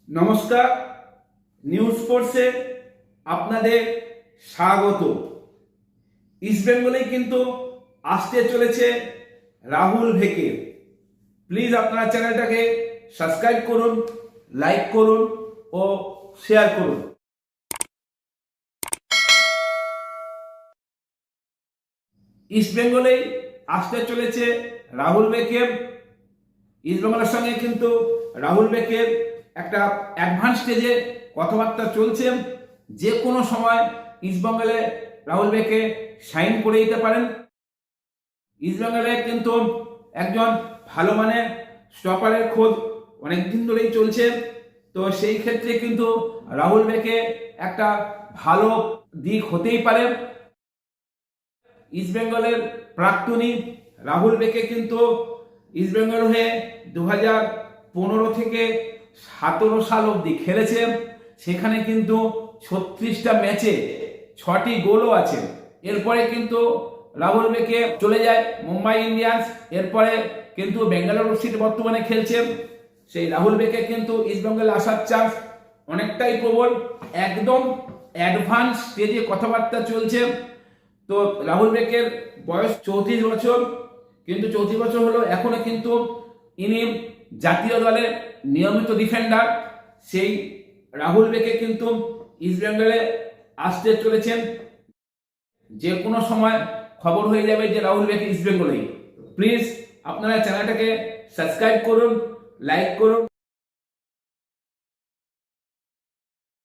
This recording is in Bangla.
নমস্কার, নিউজ স্পোর্টসে আপনাদের স্বাগত। ইস্টবেঙ্গলে কিন্তু আসতে চলেছে রাহুল ভেকে। প্লিজ আপনারা চ্যানেলটাকে সাবস্ক্রাইব করুন, লাইক করুন ও শেয়ার করুন। ইস্টবেঙ্গলেই আসতে চলেছে রাহুল ভেকে। ইস্টবেঙ্গলের সঙ্গে কিন্তু রাহুল ভেকের একটা অ্যাডভান্স স্টেজে কথাবার্তা চলছে। যে কোনো সময় ইস্টবেঙ্গলে রাহুল ভেকে সাইন করে দিতে পারেন। ইস্টবেঙ্গলে কিন্তু একজন ভালো মানের স্টপারের খোঁজ অনেকদিন ধরেই চলছে। তো সেই ক্ষেত্রে কিন্তু রাহুল ভেকে একটা ভালো দিক হতেই পারে। ইস্টবেঙ্গলের প্রাক্তনী রাহুল ভেকে কিন্তু ইস্টবেঙ্গল হয়ে 2015 থেকে 17 সাল অবধি খেলেছে। সেখানে কিন্তু 36টা ম্যাচে 6টি গোলও আছে। এরপরে কিন্তু রাহুল ভেকে চলে যায় মুম্বাই ইন্ডিয়ান্স। এরপরে কিন্তু বেঙ্গালুরু সিটি বর্তমানে খেলছে। সেই রাহুল ভেকে কিন্তু ইস্টবেঙ্গলে আসার চান্স অনেকটাই প্রবল। একদম অ্যাডভান্স স্টেজে কথাবার্তা চলছে। তো রাহুল ভেকের বয়স 34 বছর, কিন্তু 34 বছর হলো এখনো কিন্তু ইনি জাতীয় দলের নিয়মিত ডিফেন্ডার। সেই রাহুল ভেকে কিন্তু ইস্টবেঙ্গলে আসতে চলেছেন। যে কোনো সময় খবর হয়ে যাবে যে রাহুল ভেকে ইস্টবেঙ্গলেই। প্লিজ আপনারা চ্যানেলটাকে সাবস্ক্রাইব করুন, লাইক করুন।